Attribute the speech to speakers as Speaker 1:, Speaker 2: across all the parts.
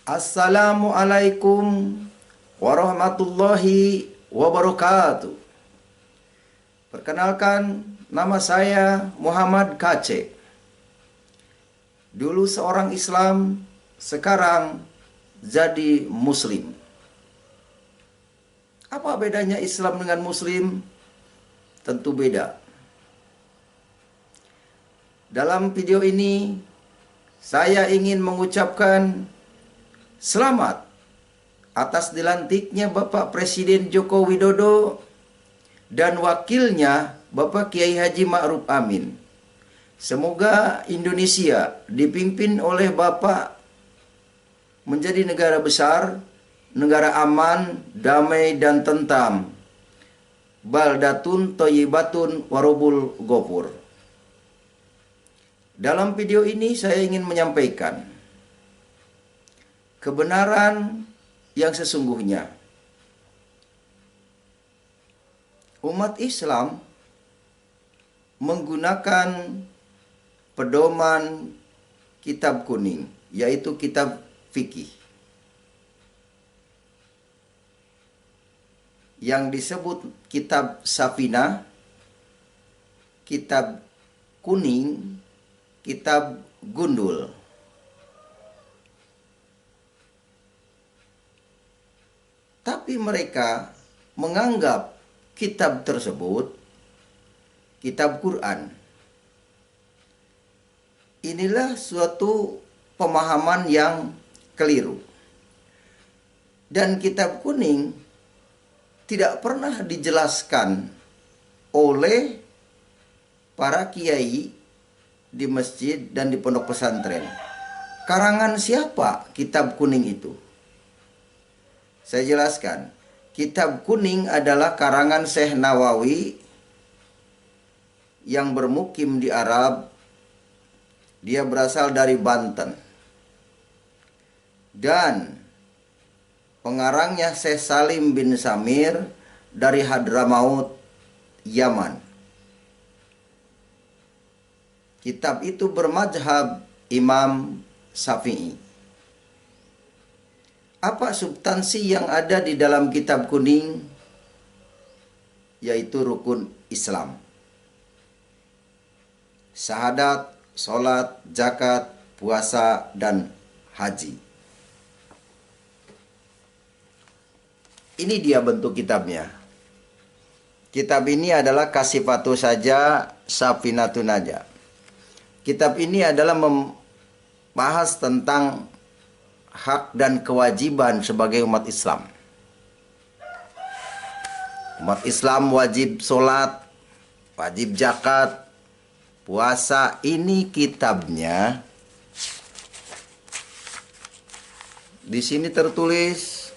Speaker 1: Assalamualaikum warahmatullahi wabarakatuh. Perkenalkan, nama saya Muhammad Kace. Dulu seorang Islam, sekarang jadi Muslim. Apa bedanya Islam dengan Muslim? Tentu beda. Dalam video ini, saya ingin mengucapkan selamat atas dilantiknya Bapak Presiden Joko Widodo dan wakilnya Bapak Kiai Haji Ma'ruf Amin. Semoga Indonesia dipimpin oleh Bapak menjadi negara besar, negara aman, damai dan tentram. Baldatun thayyibatun warabul ghafur. Dalam video ini saya ingin menyampaikan kebenaran yang sesungguhnya. Umat Islam menggunakan pedoman kitab kuning, yaitu kitab fikih, yang disebut kitab Safinah, kitab kuning, kitab gundul. Tapi mereka menganggap kitab tersebut kitab Quran. Inilah suatu pemahaman yang keliru. Dan kitab kuning tidak pernah dijelaskan oleh para kiai di masjid dan di pondok pesantren. Karangan siapa kitab kuning itu? Saya jelaskan, kitab kuning adalah karangan Syekh Nawawi yang bermukim di Arab. Dia berasal dari Banten. Dan pengarangnya Syekh Salim bin Samir dari Hadramaut, Yaman. Kitab itu bermadzhab Imam Syafi'i. Apa substansi yang ada di dalam kitab kuning? Yaitu rukun Islam. Syahadat, sholat, zakat, puasa, dan haji. Ini dia bentuk kitabnya. Kitab ini adalah Kasifatu saja, Safinatun aja. Kitab ini adalah membahas tentang hak dan kewajiban sebagai umat Islam. Umat Islam wajib sholat, wajib zakat, puasa. Ini kitabnya. Di sini tertulis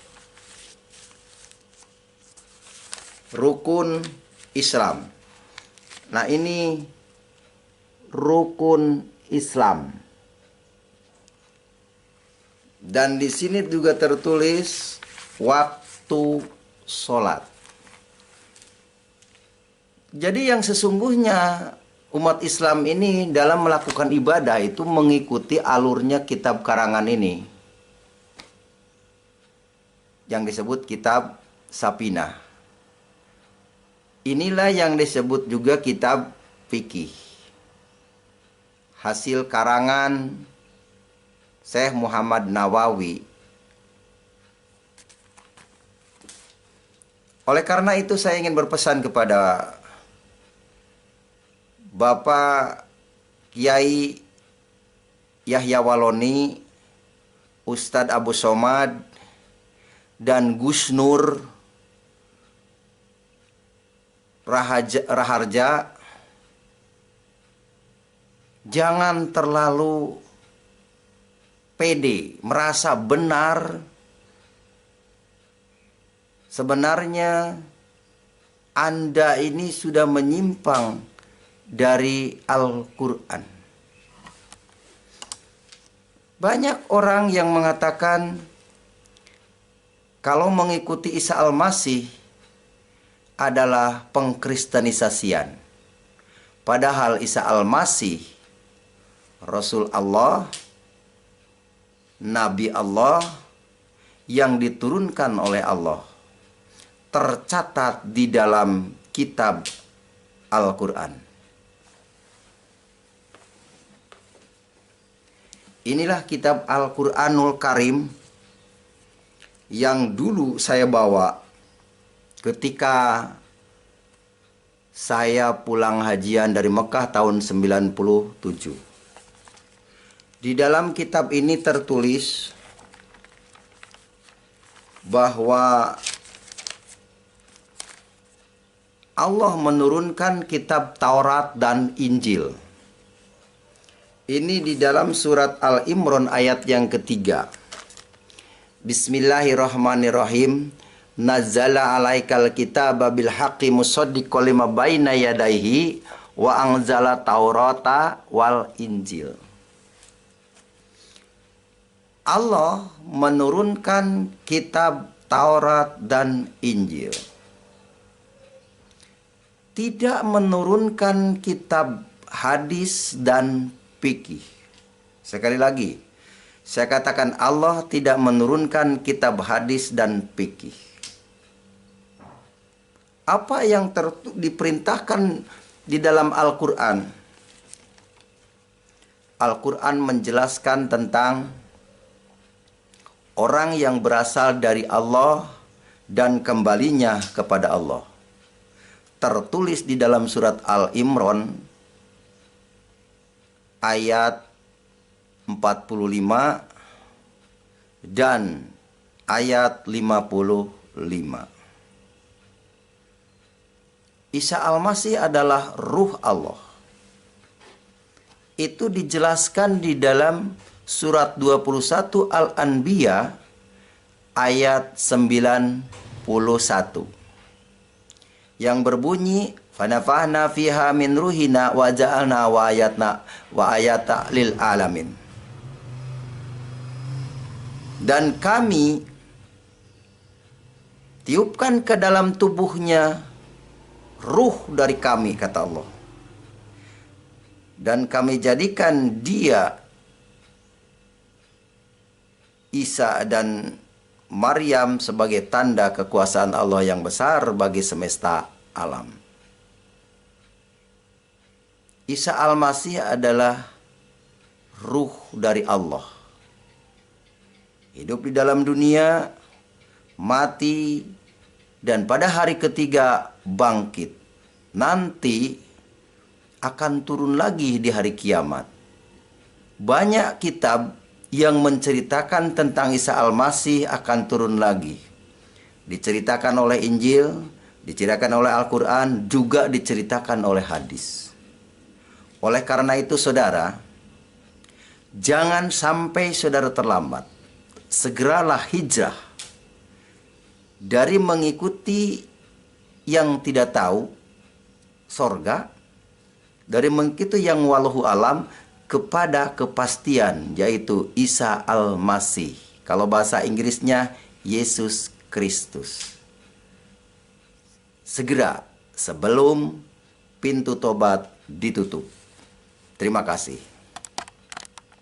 Speaker 1: rukun Islam. Nah, ini rukun Islam. Dan di sini juga tertulis waktu sholat. Jadi yang sesungguhnya umat Islam ini dalam melakukan ibadah itu mengikuti alurnya kitab karangan ini, yang disebut kitab Safinah. Inilah yang disebut juga kitab fikih, hasil karangan Syekh Muhammad Nawawi. Oleh karena itu saya ingin berpesan kepada Bapak Kiai Yahya Waloni, Ustadz Abu Somad, dan Gus Nur Raharja, jangan terlalu pede, merasa benar. Sebenarnya Anda ini sudah menyimpang dari Al-Quran. Banyak orang yang mengatakan kalau mengikuti Isa Al-Masih adalah pengkristenisasian. Padahal Isa Al-Masih Rasul Allah Nabi Allah yang diturunkan oleh Allah tercatat di dalam kitab Al-Quran. Inilah kitab Al-Quranul Karim yang dulu saya bawa ketika saya pulang hajian dari Mekah tahun 97. Di dalam kitab ini tertulis bahwa Allah menurunkan kitab Taurat dan Injil. Ini di dalam surat Al-Imran ayat yang ketiga. Bismillahirrahmanirrahim. Nazzala alaikal kitaba bil haqqi musaddiqan lima baina yadayhi wa anzala Taurata wal Injil. Allah menurunkan kitab Taurat dan Injil. Tidak menurunkan kitab hadis dan fikih. Sekali lagi, saya katakan Allah tidak menurunkan kitab hadis dan fikih. Apa yang diperintahkan di dalam Al-Quran? Al-Quran menjelaskan tentang orang yang berasal dari Allah dan kembalinya kepada Allah. Tertulis di dalam surat Al-Imran ayat 45 dan ayat 55. Isa Al-Masih adalah ruh Allah. Itu dijelaskan di dalam surat 21 Al-Anbiya ayat 91 yang berbunyi fanafahna fiha min ruhina wa ja'alna wa ayata lil alamin. Dan kami tiupkan ke dalam tubuhnya ruh dari kami, kata Allah. Dan kami jadikan dia, Isa dan Maryam, sebagai tanda kekuasaan Allah yang besar bagi semesta alam. Isa Al-Masih adalah ruh dari Allah. Hidup di dalam dunia, mati, dan pada hari ketiga bangkit. Nanti akan turun lagi di hari kiamat. Banyak kitab yang menceritakan tentang Isa Al-Masih akan turun lagi. Diceritakan oleh Injil, diceritakan oleh Al-Quran, juga diceritakan oleh hadis. Oleh karena itu saudara, jangan sampai saudara terlambat. Segeralah hijrah dari mengikuti yang tidak tahu sorga, dari mengikuti yang walahu alam, kepada kepastian, yaitu Isa Al-Masih. Kalau bahasa Inggrisnya Yesus Kristus. Segera sebelum pintu tobat ditutup. Terima kasih.